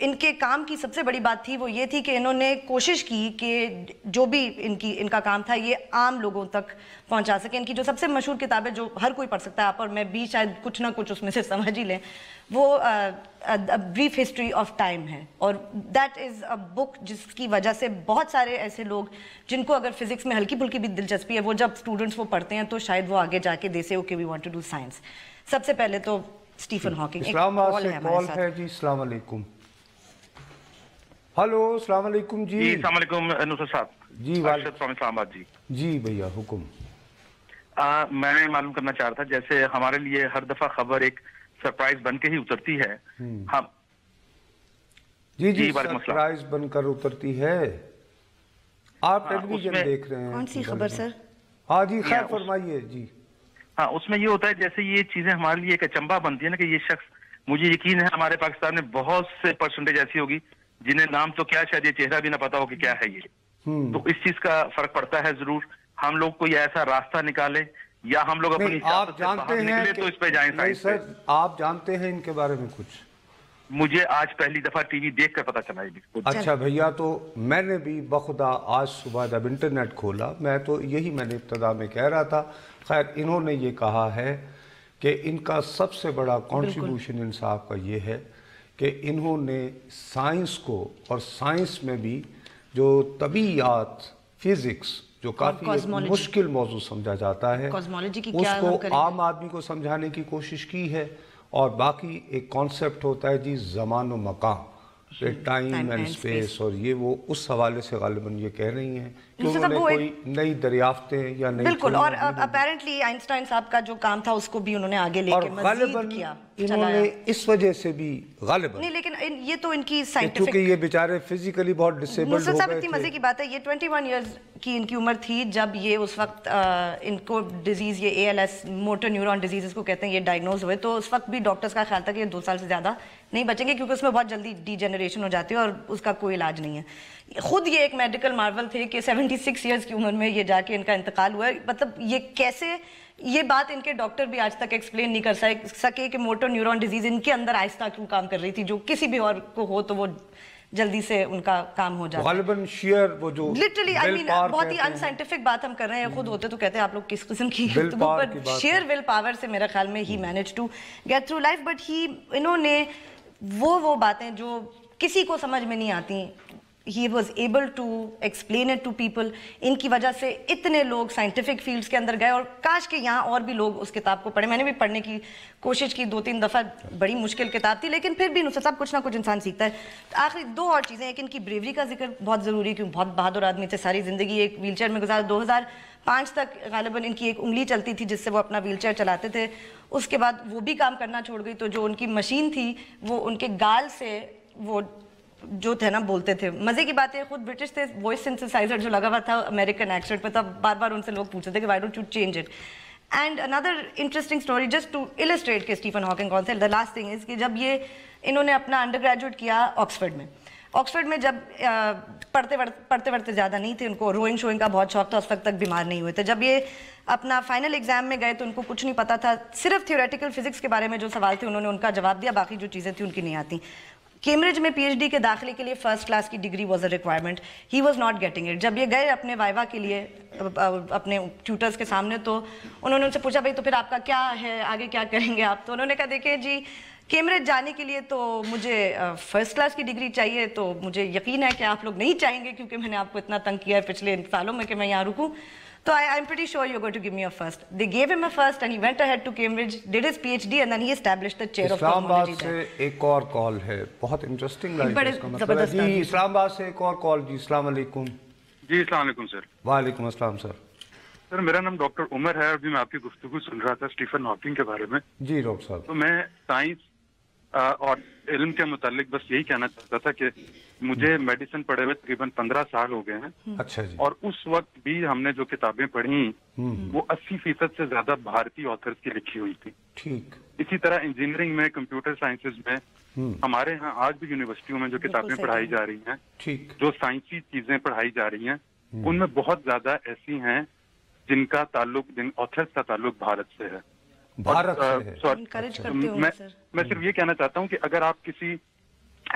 ان کے کام کی سب سے بڑی بات تھی وہ یہ تھی کہ انہوں نے کوشش کی کہ جو بھی ان کا کام تھا یہ عام لوگوں تک پہنچا سکے. ان کی جو سب سے مشہور کتابیں جو ہر کوئی پڑھ سکتا ہے, آپ اور میں بھی شاید کچھ نہ کچھ اس میں سے سمجھ ہی لیں, وہ بریف ہسٹری آف ٹائم ہے. اور دیٹ از اے بک جس کی وجہ سے بہت سارے ایسے لوگ جن کو اگر فزکس میں ہلکی پھلکی بھی دلچسپی ہے, وہ جب اسٹوڈنٹس وہ پڑھتے ہیں تو شاید وہ آگے جا کے دے سے okay we want to do science. سب سے پہلے تو اسٹیفن ہاکنگ. اسلام آباد سے کال ہے جی. السلام علیکم. ہلو السلام علیکم جی. جی السلام علیکم نصرت صاحب. جی اسلام آباد. جی جی بھیا حکم. میں نے معلوم کرنا چاہ رہا تھا, جیسے ہمارے لیے ہر دفعہ خبر ایک سرپرائز بن کے ہی اترتی ہے. ہم جی جی سرپرائز بن کر اترتی ہے. آپ ٹیلی ویژن دیکھ رہے ہیں. کون سی خبر سر؟ ہاں جی خیر فرمائیے. جی ہاں, اس میں یہ ہوتا ہے جیسے یہ چیزیں ہمارے لیے ایک اچنبھا بنتی ہے نا, کہ یہ شخص, مجھے یقین ہے ہمارے پاکستان میں بہت سے پرسنٹیج ایسی ہوگی جنہیں نام تو کیا شاید یہ چہرہ بھی نہ پتا ہو کہ کیا ہے یہ. تو اس چیز کا فرق پڑتا ہے ضرور. ہم لوگ کوئی ایسا راستہ نکالے یا ہم لوگ اپنی آپ جانتے ہیں تو اس پہ جائیں. نہیں سر, آپ جانتے ہیں ان کے بارے میں کچھ؟ مجھے آج پہلی دفعہ ٹی وی دیکھ کر پتا چلا ہے. اچھا بھیا, تو میں نے بھی بخدا آج صبح جب انٹرنیٹ کھولا, میں تو یہی میں نے ابتدا میں کہہ رہا تھا. خیر انہوں نے یہ کہا ہے کہ ان کا سب سے بڑا کنٹریبیوشن انصاف کا یہ ہے کہ انہوں نے سائنس کو, اور سائنس میں بھی جو طبیعیات, فزکس, جو کافی مشکل موضوع سمجھا جاتا ہے, اس کو عام آدمی کو سمجھانے کی کوشش کی ہے. اور باقی ایک کانسیپٹ ہوتا ہے جی زمان و مکان, ٹائم اینڈ اسپیس, اور یہ وہ اس حوالے سے غالباً یہ کہہ رہی ہیں کہ انہوں نے کوئی نئی دریافتیں یا نئی. بالکل, اور اپیرنٹلی آئنسٹائن صاحب کا جو کام تھا اس کو بھی انہوں نے آگے لے کے مزید کیا. انہوں نے اس وجہ سے بھی غالباً نہیں, لیکن یہ تو ان کی سائنٹیفک, کیونکہ یہ بیچارے فزیکلی بہت ڈسیبلڈ ہو گئے صاحب اتنی مزے کی بات ہے, یہ 21 ایئرز کی ان کی عمر تھی جب یہ اس وقت ان کو ڈیزیز, یہ ALS موٹر نیورون ڈیزیز اس کو کہتے ہیں, یہ ڈائگنوز ہوئے. تو اس وقت بھی ڈاکٹرز کا خیال تھا کہ یہ 2 سال سے زیادہ نہیں بچیں گے کیونکہ اس میں بہت جلدی ڈی جنریشن ہو جاتی ہے اور اس کا کوئی علاج نہیں ہے. خود یہ ایک میڈیکل مارول تھے کہ 76 ایئرز کی عمر میں یہ جا کے ان کا انتقال ہوا ہے. مطلب یہ کیسے, یہ بات ان کے ڈاکٹر بھی آج تک ایکسپلین نہیں کر سکے کہ موٹر نیورون ڈیزیز ان کے اندر آہستہ کیوں کام کر رہی تھی, جو کسی بھی اور کو ہو تو وہ جلدی سے ان کا کام ہو جاتا ہے. غالباً شیئر وہ جو لٹرلی آئی مین بہت ہی انسائنٹیفک بات ہم کر رہے ہیں. خود ہوتے تو کہتے ہیں آپ لوگ کس قسم کی شیئر ول پاور سے میرے خیال میں ہی manage to get through life. But انہوں نے وہ باتیں جو کسی کو سمجھ میں نہیں آتی, he was able to explain it to people. ان کی وجہ سے اتنے لوگ سائنٹیفک فیلڈز کے اندر گئے, اور کاش کہ یہاں اور بھی لوگ اس کتاب کو پڑھیں. میں نے بھی پڑھنے کی کوشش کی 2-3 دفعہ, بڑی مشکل کتاب تھی, لیکن پھر بھی نصرت صاحب کچھ نہ کچھ انسان سیکھتا ہے. آخری 2 اور چیزیں, ایک ان کی بریوری کا ذکر بہت ضروری ہے کیونکہ بہت بہادر آدمی تھے, ساری زندگی ایک ویل چیئر میں گزارا. 2005 تک غالباً ان کی ایک انگلی چلتی تھی جس سے وہ اپنا ویل چیئر چلاتے تھے. اس کے بعد وہ بھی کام کرنا چھوڑ گئی, تو جو ان کی مشین تھی وہ ان کے گال سے وہ جو تھے نا بولتے تھے. مزے کی بات ہے, خود برٹش تھے, وائس سنتھسائزر جو لگا ہوا تھا امریکن ایکسنٹ پہ تھا, بار بار ان سے لوگ پوچھتے تھے کہ why don't you change it. And another interesting story just to illustrate کہ اسٹیفن ہاکنگ کون تھے. دا لاسٹ تھنگ از کہ جب انہوں نے اپنا انڈر گریجویٹ کیا آکسفورڈ میں جب پڑھتے زیادہ نہیں تھے, ان کو روئنگ شوئنگ کا بہت شوق تھا, اس وقت تک بیمار نہیں ہوئے تھے. جب یہ اپنا فائنل ایگزام میں گئے تو ان کو کچھ نہیں پتا تھا, صرف تھیوریٹیکل فزکس کے بارے میں جو سوال تھے انہوں نے ان کا جواب دیا, باقی جو چیزیں تھیں ان کی نہیں آتی. کیمبرج میں PhD کے داخلے کے لیے فرسٹ کلاس کی degree was a requirement. He was not getting it. جب یہ گئے اپنے وائوا کے لیے اپنے ٹیوٹرز کے سامنے, تو انہوں نے ان سے پوچھا بھائی تو پھر آپ کا کیا ہے, آگے کیا کریں گے آپ؟ تو انہوں نے کہا دیکھیں جی کیمبرج جانے کے لیے تو مجھے فرسٹ کلاس کی ڈگری چاہیے, تو مجھے یقین ہے کہ آپ لوگ نہیں چاہیں گے کیونکہ میں نے آپ کو اتنا تنگ کیا ہے پچھلے سالوں میں کہ میں یہاں رکوں. So I'm pretty sure you're going to give me a first. They gave him a first and he went ahead to Cambridge, did his PhD and then he established the chair of cosmology. اسلام آباد سے ایک اور کال ہے, بہت interesting life اس کا مطلب ہے. جی اسلام آباد سے ایک اور کال. جی السلام علیکم. جی السلام علیکم سر. وعلیکم السلام سر. سر میرا نام ڈاکٹر عمر ہے, ابھی میں آپ کی گفتگو سن رہا تھا اسٹیفن ہاکنگ کے بارے میں. جی ڈاکٹر صاحب. تو میں سائنس اور علم کے متعلق بس یہی کہنا چاہتا تھا کہ مجھے میڈیسن پڑھے ہوئے تقریباً 15 سال ہو گئے ہیں. اچھا جی. اور اس وقت بھی ہم نے جو کتابیں پڑھی وہ 80% سے زیادہ بھارتی آتھرز کی لکھی ہوئی تھی. ٹھیک. اسی طرح انجینئرنگ میں, کمپیوٹر سائنسز میں, ہمارے ہاں آج بھی یونیورسٹیوں میں جو کتابیں پڑھائی جا رہی ہیں, جو سائنسی چیزیں پڑھائی جا رہی ہیں, ان میں بہت زیادہ ایسی ہیں جن کا تعلق, جن آتھرز کا تعلق بھارت سے ہے. بھارت سے ہے. میں صرف یہ کہنا چاہتا ہوں کہ اگر آپ کسی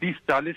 30-40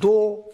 2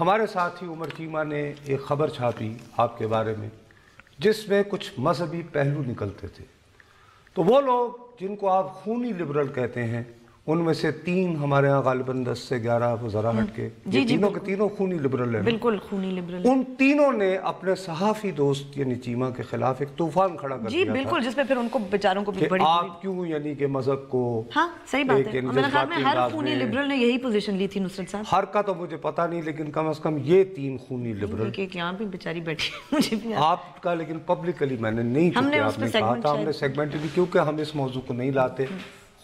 ہمارے ساتھی عمر چیمہ نے ایک خبر چھاپی آپ کے بارے میں جس میں کچھ مذہبی پہلو نکلتے تھے، تو وہ لوگ جن کو آپ خونی لبرل کہتے ہیں ان میں سے 3 ہمارے ہاں غالباً 10 سے 11 وہ ذرا ہٹ کے تینوں کے تینوں خونی لبرل ہیں، بالکل خونی لبرل، ان تینوں نے اپنے صحافی دوست یعنی چیمہ کے خلاف ایک طوفان کھڑا کر دیا تھا، بالکل، جس میں پھر ان کو بیچاروں کو بھی بڑی آپ کیوں یعنی کہ مذہب کو، ہاں صحیح بات ہے، میرے خیال میں ہر خونی لبرل نے یہی پوزیشن لی تھی نصرت صاحب، ہر کا تو مجھے پتہ نہیں لیکن کم از کم یہ 3 خونی لبرل یہاں بھی بیچاری بیٹھی مجھے بھی آپ کا، لیکن پبلکلی میں نے نہیں چونکہ آپ نے کہا تھا، ہم نے سیگمنٹلی کیونکہ ہم اس موضوع کو نہیں لاتے،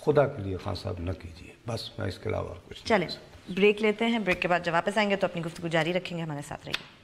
خدا کے لیے خان صاحب نہ کیجیے، بس میں اس کے علاوہ کچھ نہیں۔ چلیں بریک لیتے ہیں، بریک کے بعد جب واپس آئیں گے تو اپنی گفتگو جاری رکھیں گے، ہمارے ساتھ رہیے۔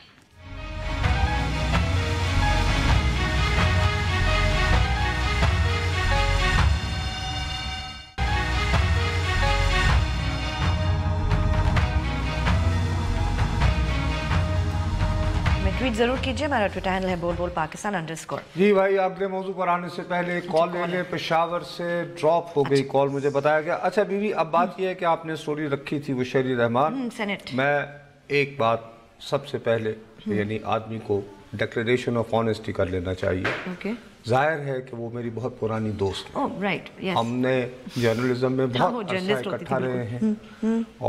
ٹویٹ ضرور کیجئے، ہمارا ٹویٹر ہینڈل ہے بول بول پاکستان _ جی بھائی، اگلے موضوع پر آنے سے پہلے کال لے لیں، پشاور سے ڈراپ ہو گئی کال، مجھے بتایا گیا۔ اچھا بیوی، اب بات یہ ہے کہ آپ نے سٹوری رکھی تھی وہ شہری رحمان، میں ایک بات سب سے پہلے یعنی آدمی کو ڈیکلیریشن آف آنیسٹی کر لینا چاہیے، ظاہر ہے کہ وہ میری بہت پرانی دوست ہیں، ہم نے جرنلزم میں بہت عرصہ اکٹھا رہے ہیں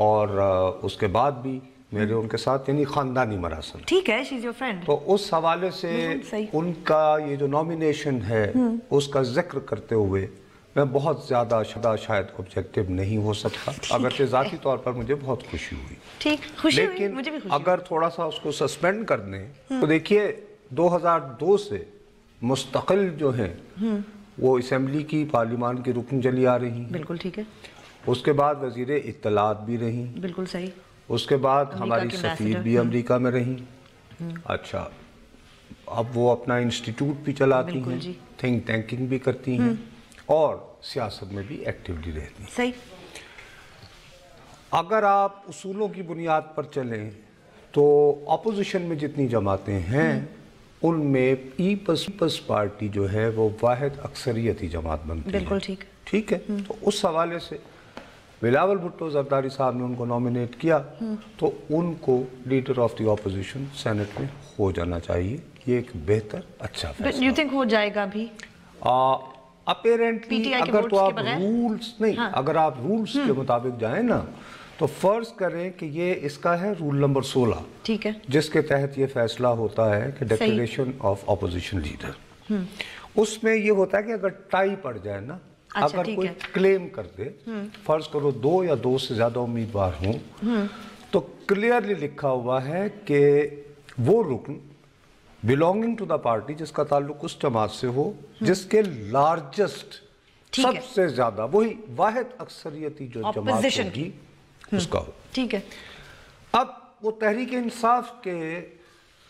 اور اس کے بعد بھی میرے ان کے ساتھ یعنی خاندانی مراسم، ٹھیک ہے، شی از یور فرینڈ، تو اس حوالے سے ان کا یہ جو نامینیشن ہے اس کا ذکر کرتے ہوئے میں بہت زیادہ شاید آبجیکٹو نہیں ہو سکتا، اگرچہ ذاتی طور پر مجھے بہت خوشی ہوئی، لیکن اگر تھوڑا سا اس کو سسپینڈ کر دیں تو دیکھیے 2002 سے مستقل جو ہیں وہ اسمبلی کی پارلیمان کی رکن چلی آ رہی ہیں، بالکل ٹھیک ہے، اس کے بعد وزیر اطلاعات بھی رہیں، بالکل صحیح، اس کے بعد ہماری سفیر بھی امریکہ میں رہیں، اچھا اب وہ اپنا انسٹیٹیوٹ بھی چلاتی ہیں، تھنک ٹینکنگ بھی کرتی ہیں اور سیاست میں بھی ایکٹیولی رہتی ہیں۔ صحیح، اگر آپ اصولوں کی بنیاد پر چلیں تو اپوزیشن میں جتنی جماعتیں ہیں ان میں پیپلز پارٹی جو ہے وہ واحد اکثریتی جماعت بنتی ہے، بالکل ٹھیک ہے، تو اس حوالے سے بلاول بھٹو زرداری صاحب نے ان کو نامینیٹ کیا تو ان کو leader of the opposition senate میں ہو جانا چاہیے، یہ ایک بہتر اچھا فیصلہ، یو تھنک ہو جائے گا بھی اپیرنٹلی، اگر تو آپ رولز نہیں، اگر آپ رولز کے مطابق جائیں نا تو فرض کریں کہ یہ اس کا ہے رول نمبر 16، ٹھیک ہے، جس کے تحت یہ فیصلہ ہوتا ہے کہ ڈیکلیریشن آف اپوزیشن لیڈر، اس میں یہ ہوتا ہے کہ اگر ٹائی پڑ جائے نا، اگر کوئی کلیم کر دے، فرض کرو 2 یا 2 سے زیادہ امیدوار ہوں تو کلیئرلی لکھا ہوا ہے کہ وہ رکن belonging to the party جس کا تعلق اس جماعت سے ہو جس کے لارجسٹ سب سے زیادہ وہی واحد اکثریتی جو جماعت ہوگی اس کا ہو، ٹھیک ہے۔ اب وہ تحریک انصاف کے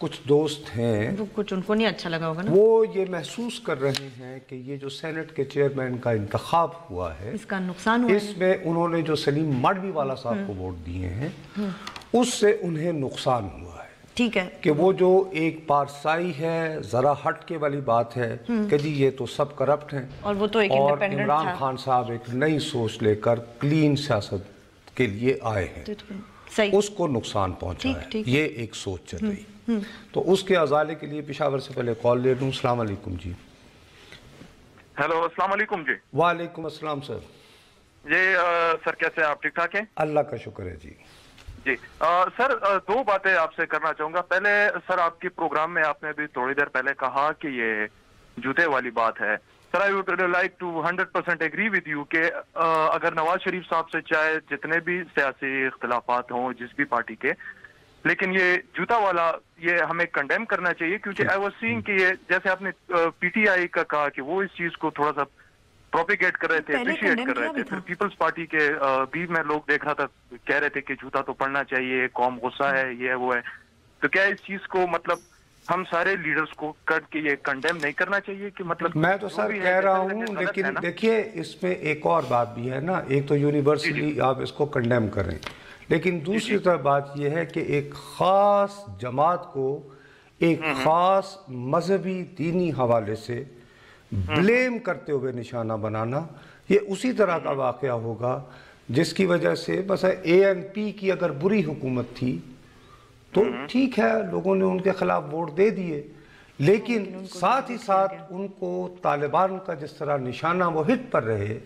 کچھ دوست ہیں، کچھ ان کو نہیں اچھا لگا ہوگا نا، وہ یہ محسوس کر رہے ہیں کہ یہ جو سینٹ کے چیئرمین کا انتخاب ہوا ہے اس کا نقصان ہوا ہے، اس میں انہوں نے جو سلیم ماڈوی والا صاحب کو ووٹ دیے ہیں اس سے انہیں نقصان ہوا ہے، ٹھیک ہے، کہ وہ جو ایک پارسائی ہے، ذرا ہٹ کے والی بات ہے کہ جی یہ تو سب کرپٹ ہیں اور وہ تو ایک انڈیپینڈنٹ تھا، عمران خان صاحب ایک نئی سوچ لے کر کلین سیاست کے لیے آئے ہیں، اس کو نقصان پہنچا ہے، یہ ایک سوچ چل رہی، تو اس کے ازالے کے لیے پشاور سے پہلے کال لے لوں۔ السلام علیکم جی۔ ہیلو، السلام علیکم جی۔ وعلیکم السلام سر۔ جی سر، کیسے ہیں آپ؟ ٹھیک ٹھاک ہیں؟ اللہ کا شکر ہے جی۔ جی سر، 2 باتیں آپ سے کرنا چاہوں گا۔ پہلے سر، آپ کے پروگرام میں آپ نے ابھی تھوڑی دیر پہلے کہا کہ یہ جوتے والی بات ہے، sir I would like to 100% agree with you کہ اگر نواز شریف صاحب سے چاہے جتنے بھی سیاسی اختلافات ہوں جس بھی پارٹی کے، لیکن یہ جوتا والا یہ ہمیں کنڈیم کرنا چاہیے، کیونکہ آئی واز سینگ کہ یہ جیسے آپ نے پی ٹی آئی کا کہا کہ وہ اس چیز کو تھوڑا سا پروپیگیٹ کر رہے تھے، اپریشیٹ کر رہے تھے، پھر پیپلز پارٹی کے بھی میں لوگ دیکھ رہا تھا کہہ رہے تھے کہ جوتا تو پڑنا چاہیے، قوم غصہ ہے، یہ وہ ہے، تو کیا اس چیز کو مطلب ہم سارے لیڈرز کو کٹ کے یہ کنڈیم نہیں کرنا چاہیے کہ مطلب؟ میں تو سر کہہ رہا ہوں، لیکن دیکھیے اس میں ایک اور بات بھی ہے نا، ایک تو یونیورسلی آپ اس کو کنڈیم کریں، لیکن دوسری طرف بات یہ ہے کہ ایک خاص جماعت کو ایک خاص مذہبی دینی حوالے سے بلیم کرتے ہوئے نشانہ بنانا، یہ اسی طرح کا واقعہ ہوگا جس کی وجہ سے مثلا اے این پی کی اگر بری حکومت تھی تو ٹھیک ہے لوگوں نے ان کے خلاف ووٹ دے دیے، لیکن ساتھ ہی ساتھ ان کو طالبان کا جس طرح نشانہ وہ ہٹ پر رہے،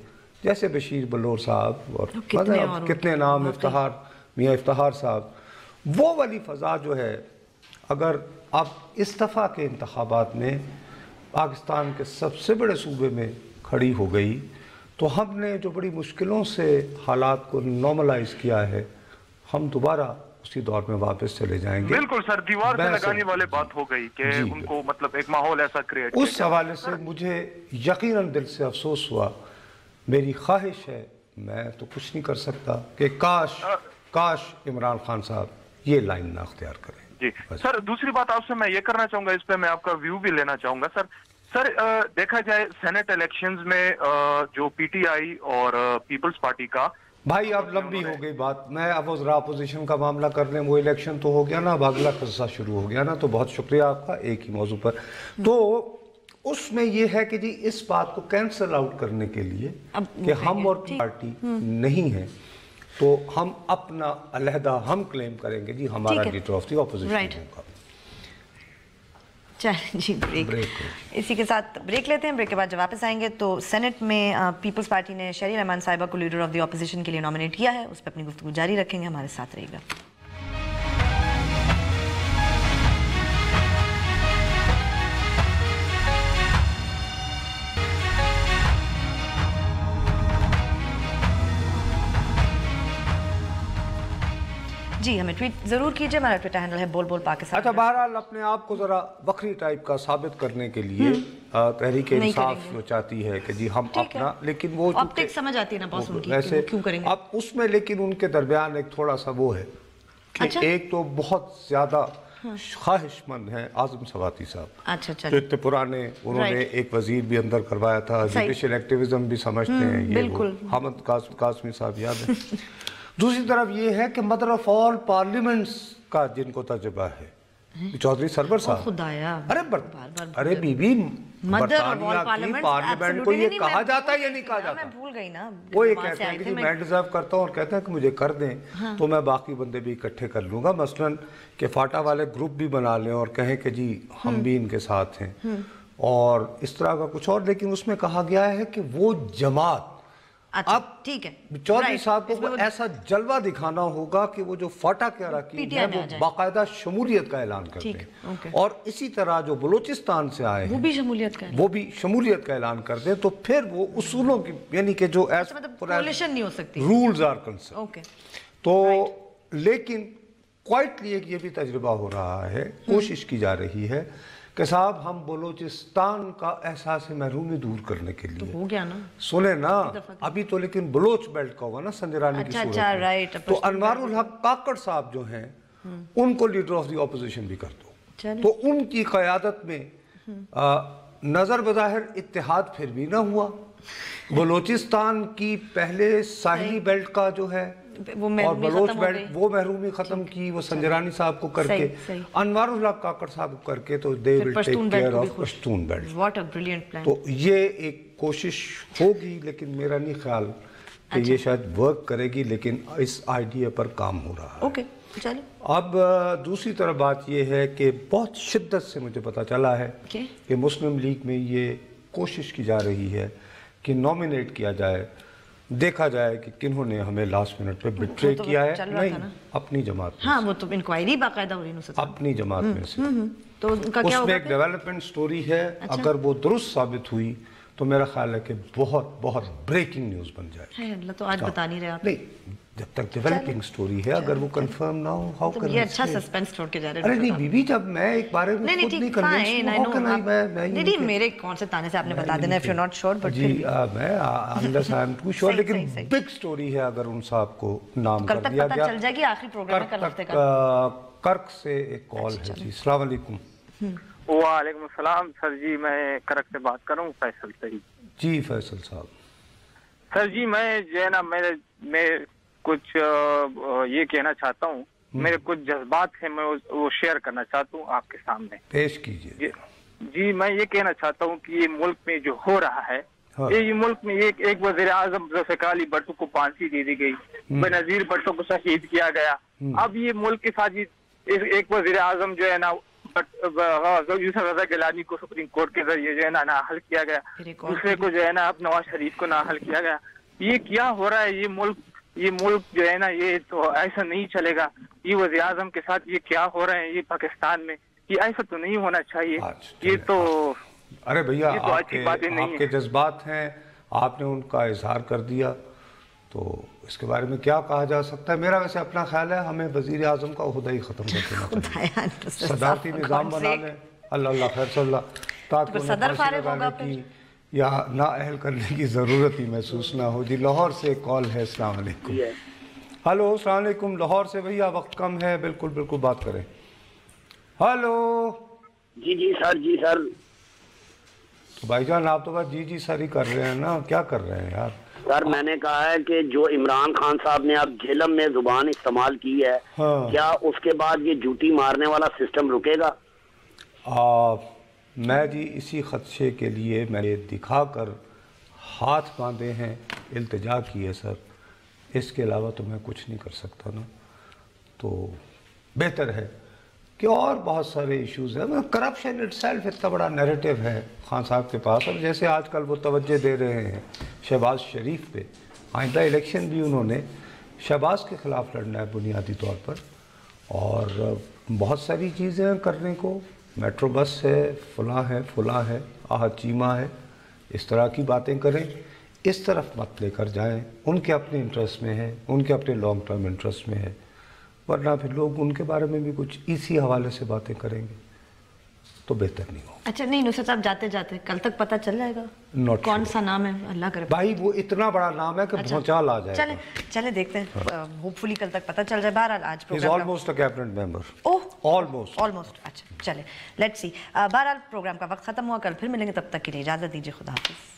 جیسے بشیر بلور صاحب اور کتنے نام، میاں افتخار صاحب، وہ والی فضا جو ہے اگر اب اس دفعہ کے انتخابات میں پاکستان کے سب سے بڑے صوبے میں کھڑی ہو گئی تو ہم نے جو بڑی مشکلوں سے حالات کو نارملائز کیا ہے، ہم دوبارہ اسی دور میں واپس چلے جائیں گے۔ بالکل سر، دیوار سے لگانے والے بات ہو گئی کہ ان کو مطلب ایک ماحول ایسا کریٹ کیا۔ اس حوالے سے مجھے یقیناً دل سے افسوس ہوا، میری خواہش ہے، میں تو کچھ نہیں کر سکتا، کہ کاش عمران خان صاحب یہ لائن نہ اختیار کریں۔ جی سر، دوسری بات آپ سے میں یہ کرنا چاہوں گا، اس پہ میں آپ کا ویو بھی لینا چاہوں گا سر دیکھا جائے سینٹ الیکشنز میں جو پی ٹی آئی اور پیپلز پارٹی کا، بھائی اب لمبی ہو گئی بات، میں اب ذرا اپوزیشن کا معاملہ کر لیں، وہ الیکشن تو ہو گیا نا، اب اگلا قصہ شروع ہو گیا نا، تو بہت شکریہ آپ کا ایک ہی موضوع پر۔ تو اس میں یہ ہے کہ جی اس بات کو کینسل آؤٹ کرنے کے لیے کہ ہم اور پارٹی نہیں ہیں، تو ہم اپنا علیحدہ ہم کلیم کریں گے جی ہمارا لیڈر آف دی اپوزیشن ہوگا۔ چلیں جی بریک، اسی کے ساتھ بریک لیتے ہیں، بریک کے بعد جب واپس آئیں گے تو سینٹ میں پیپلز پارٹی نے شہری رحمان صاحبہ کو لیڈر آف دی اپوزیشن کے لیے نامنیٹ کیا ہے، اس پہ اپنی گفتگو جاری رکھیں گے، ہمارے ساتھ رہے گا۔ جی ہمیں ٹویٹ ضرور کیجئے، ہمارا ٹویٹر ہینڈل ہے بول بول پاکستان۔ اچھا بہرحال اپنے آپ کو ذرا وکری ٹائپ کا ثابت کرنے کے لیے تحریک انصاف جو چاہتی ہے کہ جی ہم اپنا، لیکن وہ آپٹکس سمجھ آتی ہے نا باس ان کی، ویسے کیوں کریں گے اب اس میں، لیکن ان کے درمیان ایک تھوڑا سا وہ ہے کہ ایک تو بہت زیادہ خواہش مند ہیں اعظم سواتی صاحب، جو اتنے پرانے، انہوں نے ایک وزیر بھی اندر کروایا تھا، جوڈیشل ایکٹیویزم بھی سمجھتے ہیں، یہ وہ حامد قاسمی صاحب یاد ہے۔ دوسری طرف یہ ہے کہ مدر آف آل پارلیمنٹس کا جن کو تجربہ ہے، چودھری سرور صاحب، ارے بی بی برطانیہ کی پارلیمنٹ کو یہ کہا جاتا ہے یا نہیں کہا جاتا؟ وہ یہ کہتے ہیں کہ میں ڈیزرو کرتا ہوں، اور کہتے ہیں کہ مجھے کر دیں تو میں باقی بندے بھی اکٹھے کر لوں گا، مثلاً کہ فاٹا والے گروپ بھی بنا لیں اور کہیں کہ جی ہم بھی ان کے ساتھ ہیں، اور اس طرح کا کچھ اور، لیکن اس میں کہا گیا ہے کہ وہ جماعت، اب چودھری صاحب کو ایسا جلوہ دکھانا ہوگا کہ وہ جو فاٹا کے اراکین ہے وہ باقاعدہ شمولیت کا اعلان کر دیں، اور اسی طرح جو بلوچستان سے آئے ہیں وہ بھی شمولیت کا اعلان کر دیں، تو پھر وہ اصولوں کی، یعنی کہ جو رولز آر کنسرن، تو لیکن کوائٹلی ایک یہ بھی تجربہ ہو رہا ہے، کوشش کی جا رہی ہے کہ صاحب ہم بلوچستان کا احساس محرومی دور کرنے کے لیے، ہو گیا نا، سنیں نا ابھی تو، لیکن بلوچ بیلٹ کا ہوگا نا سنجرانی کی صورت میں، تو انوار الحق کاکڑ صاحب جو ہیں ان کو لیڈر آف دی اپوزیشن بھی کر دو، تو ان کی قیادت میں نظر بظاہر اتحاد پھر بھی نہ ہوا، بلوچستان کی پہلے ساحلی بیلٹ کا جو ہے اور بلوچ بیلٹ وہ محرومی ختم کی، وہ سنجرانی صاحب کو کر کے، انوار الحق کاکڑ صاحب کو کر کے، تو they will take care of Pashtun belt. تو یہ ایک کوشش ہوگی، لیکن میرا نہیں خیال کہ یہ شاید ورک کرے گی، لیکن اس آئیڈیا پر کام ہو رہا ہے۔ اب دوسری طرف بات یہ ہے کہ بہت شدت سے مجھے پتا چلا ہے کہ مسلم لیگ میں یہ کوشش کی جا رہی ہے کہ نامنیٹ کیا جائے، دیکھا جائے کہ کنہوں نے ہمیں لاسٹ منٹ پہ بٹرے کیا ہے، نہیں اپنی جماعت میں، ہاں وہ تو انکوائری باقاعدہ ہو رہی ہے اپنی جماعت میں سے، تو اس میں ایک ڈیولپمنٹ سٹوری ہے، اگر وہ درست ثابت ہوئی تو میرا خیال ہے کہ بہت بہت بریکنگ نیوز بن جائے۔ اللہ تو آج بتا نہیں رہے آپ، نہیں جب تک ڈیولپنگ سٹوری ہے، اگر وہ کنفرم نہ ہو، ہاؤ کین یہ اچھا سسپینس چھوڑ کے جا رہے ہیں۔ ارے نہیں بی بی، جب میں ایک بارے میں خود نہیں کنوینس، نہیں میرے کون سے تانے سے آپ نے بتا دینا if you're not sure، but جی میں unless I am too sure، لیکن بگ سٹوری ہے اگر ان صاحب کو نام کر دیا گیا۔ کل تک پتہ چل جائے گی، آخری پروگرام ہے کل ہفتے کا۔ کرک سے ایک کال ہے جی، السلام علیکم۔ وعلیکم السلام سر جی، میں کرک سے بات کر رہا ہوں، فیصل سے۔ جی فیصل صاحب۔ سر جی میں جو ہے نا، میں کچھ یہ کہنا چاہتا ہوں، میرے کچھ جذبات ہیں، میں وہ شیئر کرنا چاہتا ہوں آپ کے سامنے، پیش کیجیے۔ جی میں یہ کہنا چاہتا ہوں کہ یہ ملک میں جو ہو رہا ہے، یہ ملک میں ایک وزیر اعظم ذوالفقار علی بھٹو کو پھانسی دے دی گئی، بے نظیر بھٹو کو شہید کیا گیا، اب یہ ملک کے ساتھ ایک وزیر اعظم جو ہے نا یوسف رضا گیلانی کو سپریم کورٹ کے ذریعے جو ہے نا نااہل کیا گیا, دوسرے کو جو ہے نا اب نواز شریف کو نااہل کیا گیا. یہ کیا ہو رہا ہے؟ یہ ملک جو ہے نا یہ تو ایسا نہیں چلے گا. یہ وزیر اعظم کے ساتھ یہ کیا ہو رہا ہے یہ پاکستان میں, یہ ایسا تو نہیں ہونا چاہیے. یہ تو ارے بھیا آپ کے جذبات ہیں, آپ نے ان کا اظہار کر دیا, تو اس کے بارے میں کیا کہا جا سکتا ہے. میرا ویسے اپنا خیال ہے ہمیں وزیر اعظم کا عہدہ ہی ختم کر دینا چاہیے, صدارتی نظام بنا لیں. اللہ خیر صلی اللہ, تاکہ انہیں پھانسی لگانے کی یا نا اہل کرنے کی ضرورت ہی محسوس نہ ہو. جی لاہور سے کال ہے. السلام علیکم. ہلو السلام علیکم. لاہور سے بھیا وقت کم ہے, بالکل بات کریں. ہلو. جی سر. تو بھائی جان آپ تو بس جی سر ہی کر رہے ہیں نا, کیا کر رہے ہیں یار؟ سر میں نے کہا ہے کہ جو عمران خان صاحب نے اب جھیلم میں زبان استعمال کی ہے, کیا اس کے بعد یہ جوتی مارنے والا سسٹم رکے گا؟ میں جی اسی خدشے کے لیے میں نے دکھا کر ہاتھ باندھے ہیں, التجا کی ہے سر. اس کے علاوہ تو میں کچھ نہیں کر سکتا نا. تو بہتر ہے کہ اور بہت سارے ایشوز ہیں. کرپشن اٹ سیلف اتنا بڑا نیریٹو ہے خان صاحب کے پاس, اور جیسے آج کل وہ توجہ دے رہے ہیں شہباز شریف پہ, آئندہ الیکشن بھی انہوں نے شہباز کے خلاف لڑنا ہے بنیادی طور پر. اور بہت ساری چیزیں ہیں کرنے کو, میٹرو بس ہے, فلاں ہے, آہت چیمہ ہے, اس طرح کی باتیں کریں. اس طرف مت لے کر جائیں, ان کے اپنے انٹرسٹ میں ہے, ان کے اپنے لانگ ٹرم انٹرسٹ میں ہے, ورنہ پھر لوگ ان کے بارے میں بھی کچھ اسی حوالے سے باتیں کریں گے تو بہتر نہیں ہو. اچھا نہیں نصرت صاحب, جاتے کل تک پتہ چل جائے گا کون سا نام ہے؟ اللہ کرے بھائی وہ اتنا بڑا نام ہے کہ بھونچال آ جائے گا. چلے دیکھتے ہیں, ہوپ فلی کل تک پتہ چل جائے. بہرحال آج program almost a cabinet member. Almost. اچھا چلے لیٹس سی. بہرحال پروگرام کا وقت ختم ہوا, کل پھر ملیں گے, تب تک کے لیے اجازت دیجیے. خدا حافظ.